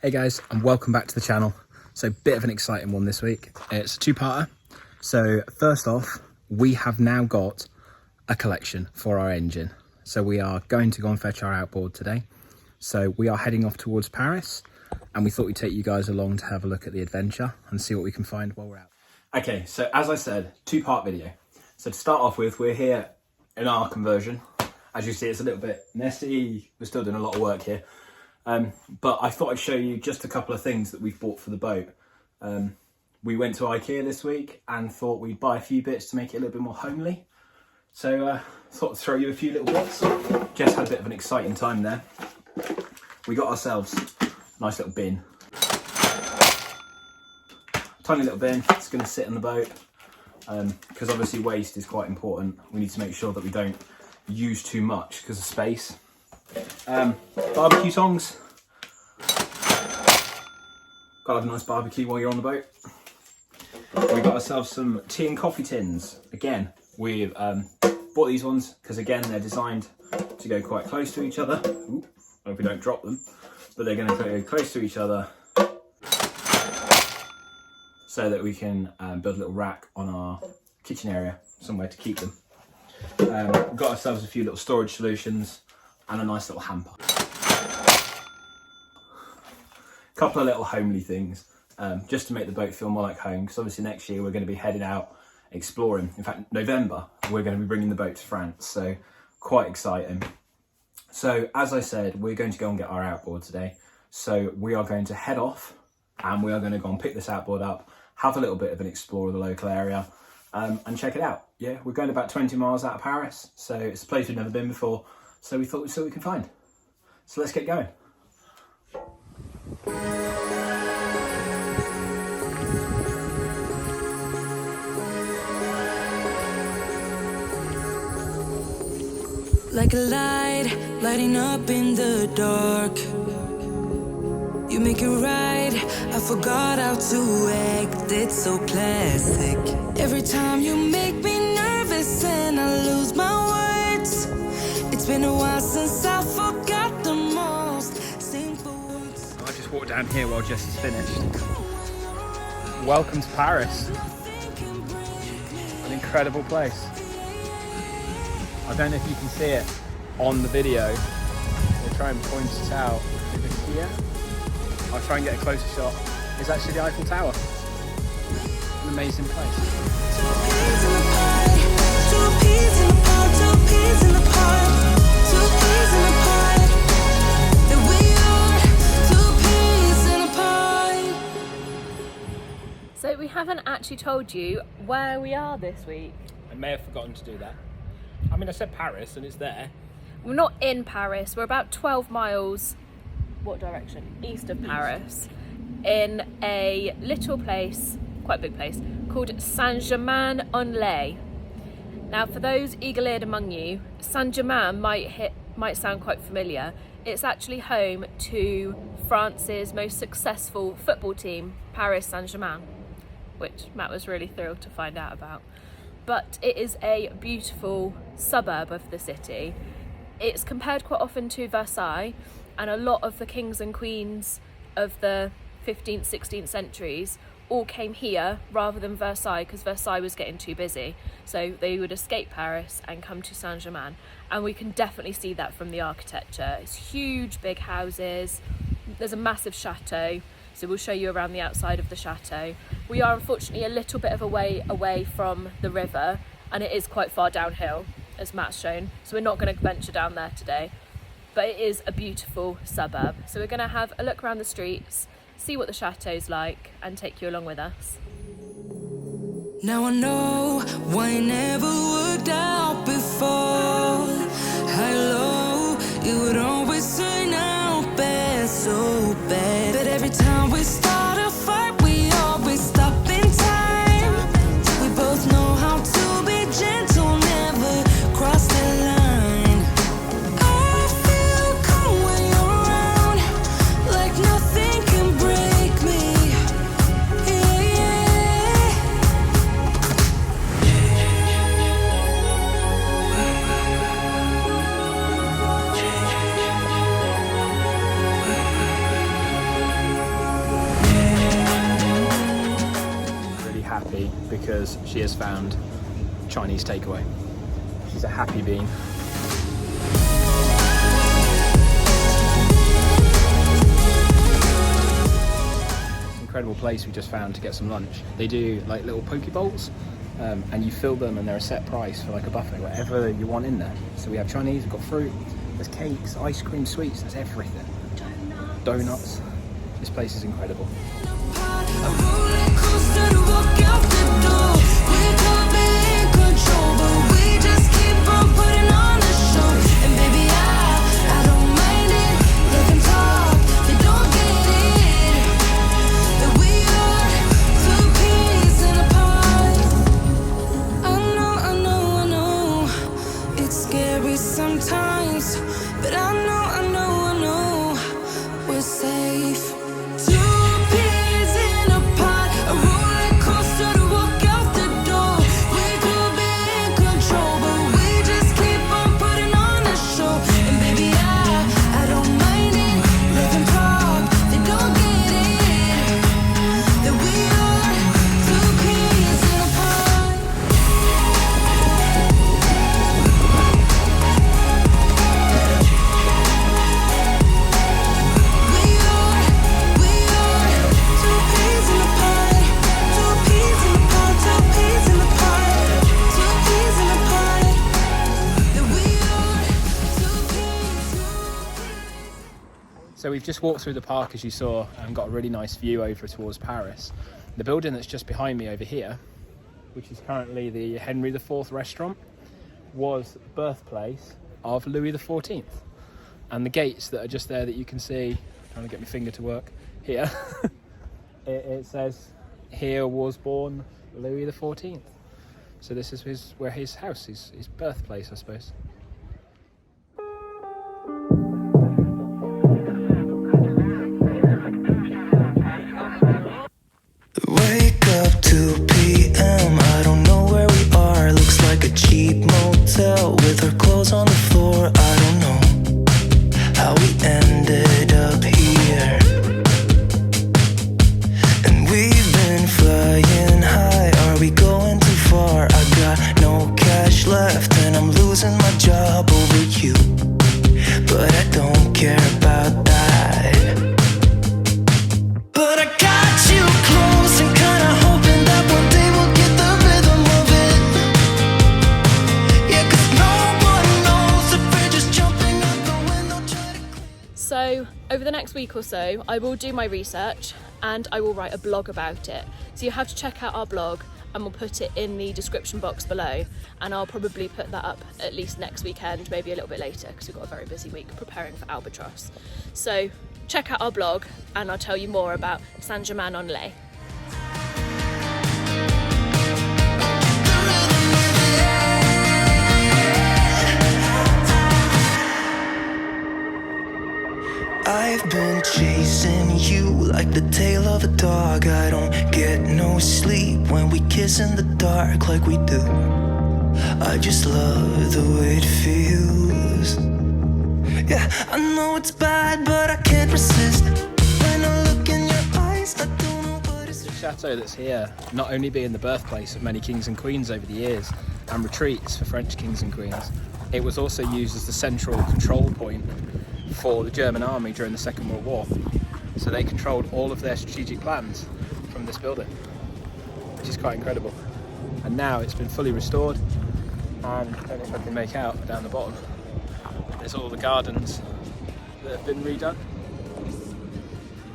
Hey guys, and welcome back to the channel. So bit of an exciting one this week. It's a two-parter. So first off, we have now got a collection for our engine. So we are going to go and fetch our outboard today. So we are heading off towards Paris, and we thought we'd take you guys along to have a look at the adventure and see what we can find while we're out. Okay, so as I said, two-part video. So to start off with, we're here in our conversion. As you see, it's a little bit messy. We're still doing a lot of work here. But I thought I'd show you just a couple of things that we've bought for the boat. We went to Ikea this week and thought we'd buy a few bits to make it a little bit more homely. So thought I'd throw you a few little bits. Jess had a bit of an exciting time there. We got ourselves a nice little bin. Tiny little bin, it's going to sit on the boat. Because obviously waste is quite important. We need to make sure that we don't use too much because of space. Barbecue tongs. Gotta have a nice barbecue while you're on the boat. We got ourselves some tea and coffee tins. Again, we've bought these ones because again they're designed to go quite close to each other. Ooh, I hope we don't drop them, but they're going to go close to each other so that we can build a little rack on our kitchen area, somewhere to keep them. We've got ourselves a few little storage solutions and a nice little hamper. Couple of little homely things, just to make the boat feel more like home, because obviously next year we're going to be headed out exploring. In fact, November, we're going to be bringing the boat to France, so quite exciting. So as I said, we're going to go and get our outboard today. So we are going to head off and we are going to go and pick this outboard up, have a little bit of an explore of the local area, and check it out. Yeah, we're going about 20 miles out of Paris, so it's a place we've never been before, so we thought we'd see what we can find. So let's get going. Like a light, lighting up in the dark. You make it right, I forgot how to act. It's so classic. Every time you make me nervous and I lose my words. It's been a while since I forgot the most simple words. I just walked down here while Jess is finished. Welcome to Paris. An incredible place. I don't know if you can see it on the video. We'll try and point it out over here. I'll try and get a closer shot. It's actually the Eiffel Tower. An amazing place. Two peas in the pot, two peas in the pot, two peas in the pot, two peas in the pot. That we are, two peas in a pot. So we haven't actually told you where we are this week. I may have forgotten to do that. I mean, I said Paris and it's there. We're not in Paris, we're about 12 miles, what direction? East of Paris, in a little place, quite a big place, called Saint-Germain-en-Laye. Now for those eagle-eared among you, Saint-Germain might sound quite familiar. It's actually home to France's most successful football team, Paris Saint-Germain, which Matt was really thrilled to find out about. But it is a beautiful suburb of the city. It's compared quite often to Versailles, and a lot of the kings and queens of the 15th, 16th centuries all came here rather than Versailles, because Versailles was getting too busy. So they would escape Paris and come to Saint-Germain. And we can definitely see that from the architecture. It's huge, big houses. There's a massive chateau. So we'll show you around the outside of the chateau. We are unfortunately a little bit of a way away from the river, and it is quite far downhill, as Matt's shown. So we're not going to venture down there today, but it is a beautiful suburb. So we're going to have a look around the streets, see what the chateau's like, and take you along with us. Now I know why it never worked out before. Hello, it would always turn out bad, so bad. But every time we start a fight, we always stop in time. We both know how to be gentle, never cross the line. I feel calm when you're around, like nothing can break me. happy because she has found Chinese takeaway. She's a happy bean. Incredible place we just found to get some lunch. They do like little poke bowls, and you fill them and they're a set price for like a buffet, whatever you want in there. So we have Chinese, we've got fruit, there's cakes, ice cream, sweets, there's everything. Donuts. This place is incredible. Sometimes, but I know we're safe. Two peas in a pod, a roller coaster to walk out the door. We could be in control, but we just keep on putting on a show. And baby, I don't mind it. Live and talk, they don't get it. That we are two peas in a pod. So we've just walked through the park, as you saw, and got a really nice view over towards Paris. The building that's just behind me over here, which is currently the Henry IV restaurant, was the birthplace of Louis XIV. And the gates that are just there that you can see, trying to get my finger to work, here, it says, here was born Louis XIV. So this is his house, his birthplace, I suppose. Wake up 2 p.m. I don't know where we are. Looks like a cheap motel with our clothes on the floor. I don't know how we ended up here. And we've been flying high. Are we going too far? I got no cash left and I'm losing my job over you. But I don't care about that. But I got you close and kinda hoping that one day we'll get the rhythm of it. Yeah, 'cause no one knows if we're just jumping out the window trying to... So over the next week or so, I will do my research and I will write a blog about it. So you have to check out our blog and we'll put it in the description box below. And I'll probably put that up at least next weekend, maybe a little bit later, because we've got a very busy week preparing for Albatros. So check out our blog and I'll tell you more about Saint-Germain-en-Laye. I've been chasing you like the tail of a dog. I don't get no sleep when we kiss in the dark like we do. I just love the way it feels. Yeah, I know it's bad, but I can't resist. When I look in your eyes, I don't know what it's... The chateau that's here, not only being the birthplace of many kings and queens over the years and retreats for French kings and queens, it was also used as the central control point for the German army during the Second World War. So they controlled all of their strategic plans from this building, which is quite incredible. And now it's been fully restored, and I don't know if I can make out down the bottom, there's all the gardens that have been redone.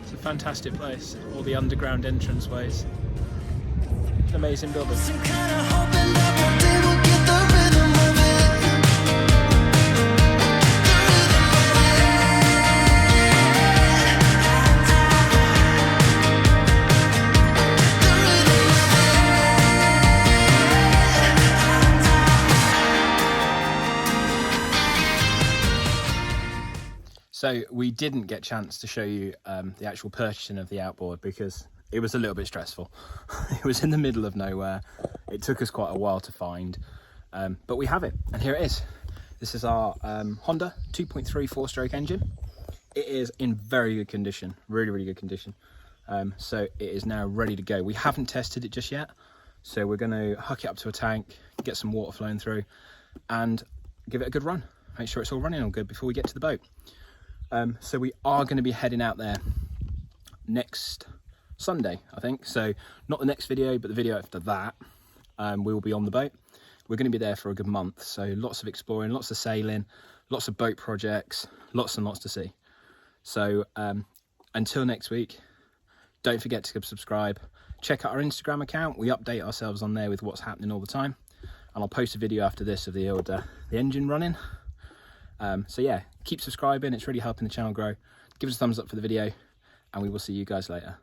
It's a fantastic place, all the underground entranceways. An amazing building. I'm kinda hoping that one day we'll get the rhythm of it. So we didn't get a chance to show you the actual purchasing of the outboard because it was a little bit stressful. It was in the middle of nowhere. It took us quite a while to find, but we have it, and here it is. This is our Honda 2.3 4-stroke engine. It is in very good condition, really, really good condition. So it is now ready to go. We haven't tested it just yet, So we're going to hook it up to a tank, get some water flowing through, and give it a good run. Make sure it's all running all good before we get to the boat. So we are going to be heading out there next Sunday, I think. So not the next video, but the video after that, we will be on the boat. We're going to be there for a good month. So lots of exploring, lots of sailing, lots of boat projects, lots and lots to see. So until next week, don't forget to subscribe. Check out our Instagram account. We update ourselves on there with what's happening all the time. And I'll post a video after this of the engine running. So yeah, keep subscribing. It's really helping the channel grow. Give us a thumbs up for the video, and we will see you guys later.